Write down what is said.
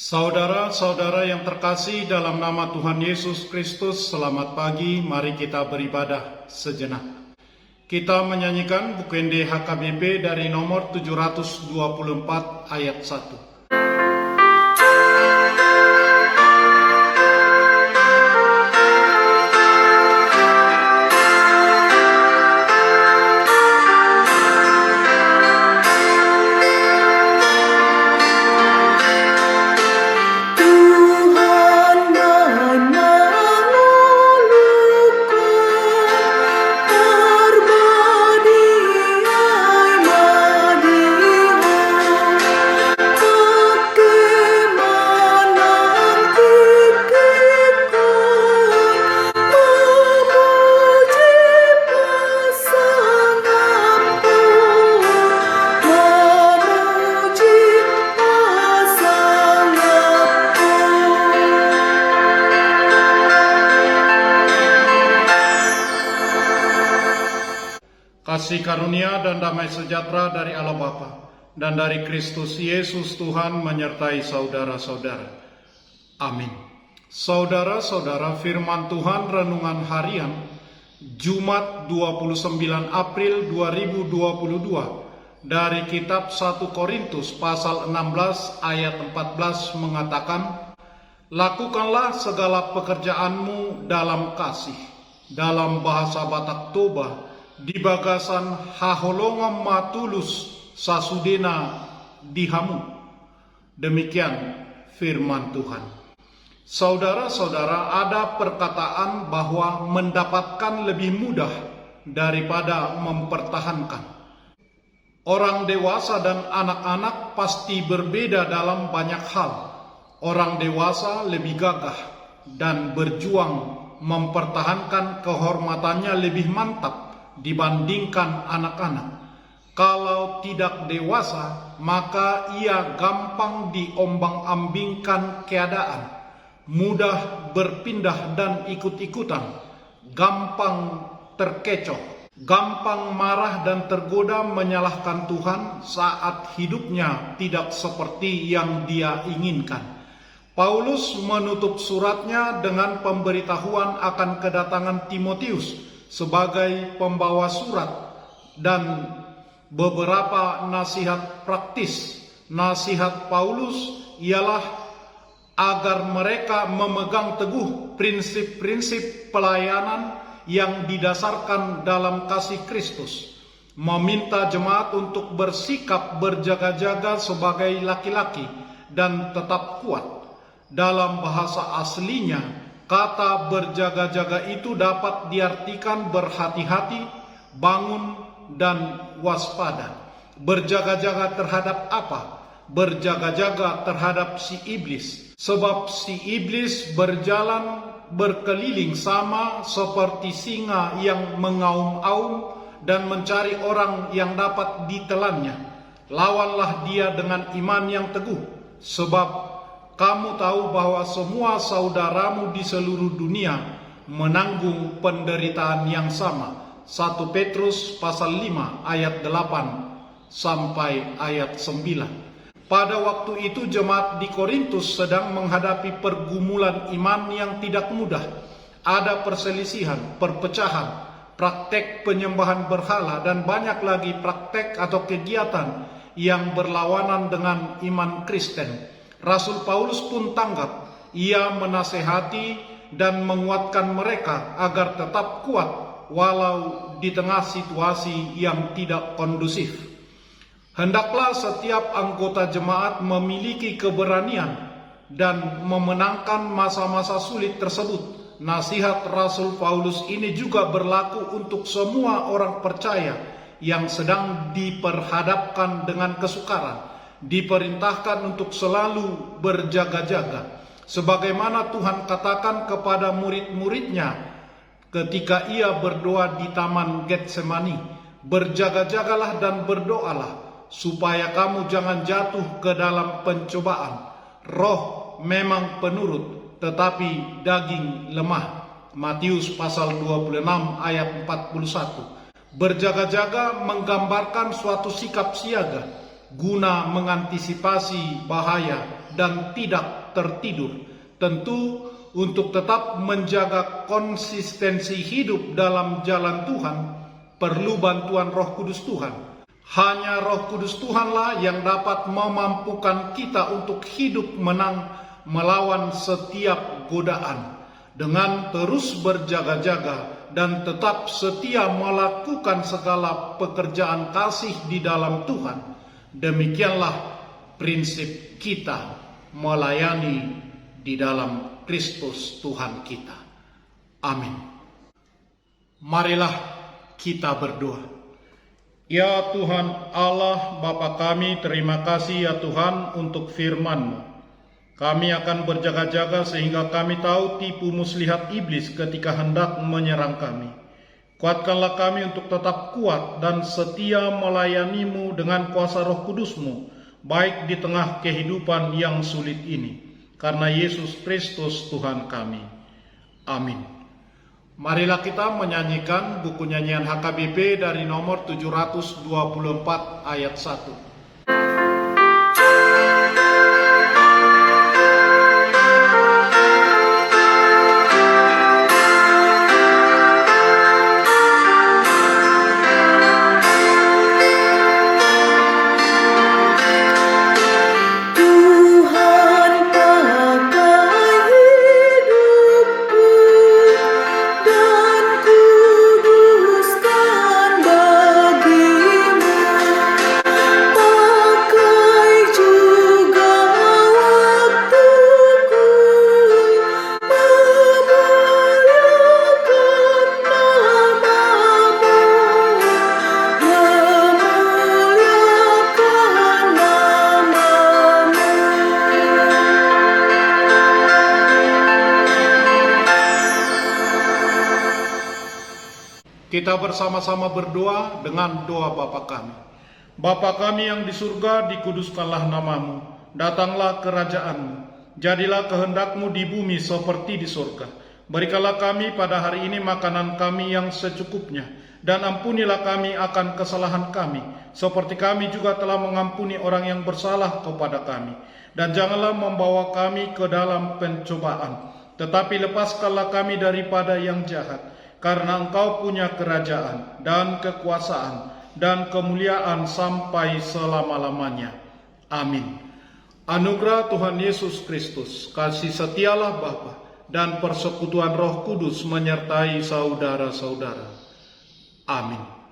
Saudara-saudara yang terkasih dalam nama Tuhan Yesus Kristus, selamat pagi, mari kita beribadah sejenak. Kita menyanyikan Bukende HKBP dari nomor 724 ayat 1. Kasih karunia dan damai sejahtera dari Allah Bapa dan dari Kristus Yesus Tuhan menyertai saudara-saudara. Amin. Saudara-saudara, firman Tuhan renungan harian Jumat 29 April 2022 dari kitab 1 Korintus pasal 16 ayat 14 mengatakan, "Lakukanlah segala pekerjaanmu dalam kasih." Dalam bahasa Batak Toba, di bagasan haholongam matulus sasudena dihamu. Demikian firman Tuhan. Saudara-saudara, ada perkataan bahwa mendapatkan lebih mudah daripada mempertahankan. Orang dewasa dan anak-anak pasti berbeda dalam banyak hal. Orang dewasa lebih gagah dan berjuang mempertahankan kehormatannya lebih mantap dibandingkan anak-anak. Kalau tidak dewasa, maka ia gampang diombang-ambingkan keadaan, mudah berpindah dan ikut-ikutan, gampang terkecoh, gampang marah dan tergoda menyalahkan Tuhan saat hidupnya tidak seperti yang dia inginkan. Paulus menutup suratnya dengan pemberitahuan akan kedatangan Timotius sebagai pembawa surat dan beberapa nasihat praktis. Nasihat Paulus ialah agar mereka memegang teguh prinsip-prinsip pelayanan yang didasarkan dalam kasih Kristus, meminta jemaat untuk bersikap berjaga-jaga sebagai laki-laki dan tetap kuat. Dalam bahasa aslinya, kata berjaga-jaga itu dapat diartikan berhati-hati, bangun, dan waspada. Berjaga-jaga terhadap apa? Berjaga-jaga terhadap si iblis. Sebab si iblis berjalan berkeliling sama seperti singa yang mengaum-aum dan mencari orang yang dapat ditelannya. Lawanlah dia dengan iman yang teguh, sebab kamu tahu bahwa semua saudaramu di seluruh dunia menanggung penderitaan yang sama. 1 Petrus pasal 5 ayat 8 sampai ayat 9. Pada waktu itu jemaat di Korintus sedang menghadapi pergumulan iman yang tidak mudah. Ada perselisihan, perpecahan, praktek penyembahan berhala, dan banyak lagi praktek atau kegiatan yang berlawanan dengan iman Kristen. Rasul Paulus pun tanggap. Ia menasehati dan menguatkan mereka agar tetap kuat walau di tengah situasi yang tidak kondusif. Hendaklah setiap anggota jemaat memiliki keberanian dan memenangkan masa-masa sulit tersebut. Nasihat Rasul Paulus ini juga berlaku untuk semua orang percaya yang sedang diperhadapkan dengan kesukaran. Diperintahkan untuk selalu berjaga-jaga, sebagaimana Tuhan katakan kepada murid-muridnya ketika ia berdoa di Taman Getsemani, "Berjaga-jagalah dan berdoalah, supaya kamu jangan jatuh ke dalam pencobaan. Roh memang penurut, tetapi daging lemah." Matius pasal 26 ayat 41. Berjaga-jaga menggambarkan suatu sikap siaga guna mengantisipasi bahaya dan tidak tertidur. Tentu untuk tetap menjaga konsistensi hidup dalam jalan Tuhan, perlu bantuan Roh Kudus Tuhan. Hanya Roh Kudus Tuhanlah yang dapat memampukan kita untuk hidup menang melawan setiap godaan, dengan terus berjaga-jaga dan tetap setia melakukan segala pekerjaan kasih di dalam Tuhan. Demikianlah prinsip kita melayani di dalam Kristus Tuhan kita. Amin. Marilah kita berdoa. Ya Tuhan Allah Bapa kami, terima kasih ya Tuhan untuk firman-Mu. Kami akan berjaga-jaga sehingga kami tahu tipu muslihat iblis ketika hendak menyerang kami. Kuatkanlah kami untuk tetap kuat dan setia melayani-Mu dengan kuasa Roh Kudus-Mu, baik di tengah kehidupan yang sulit ini. Karena Yesus Kristus Tuhan kami. Amin. Marilah kita menyanyikan buku nyanyian HKBP dari nomor 724 ayat 1. Kita bersama-sama berdoa dengan doa Bapa kami. Bapa kami yang di surga, dikuduskanlah nama-Mu. Datanglah kerajaan-Mu. Jadilah kehendak-Mu di bumi seperti di surga. Berikanlah kami pada hari ini makanan kami yang secukupnya. Dan ampunilah kami akan kesalahan kami, seperti kami juga telah mengampuni orang yang bersalah kepada kami. Dan janganlah membawa kami ke dalam pencobaan, tetapi lepaskanlah kami daripada yang jahat. Karena Engkau punya kerajaan dan kekuasaan dan kemuliaan sampai selama-lamanya. Amin. Anugerah Tuhan Yesus Kristus, kasih setialah Bapa, dan persekutuan Roh Kudus menyertai saudara-saudara. Amin.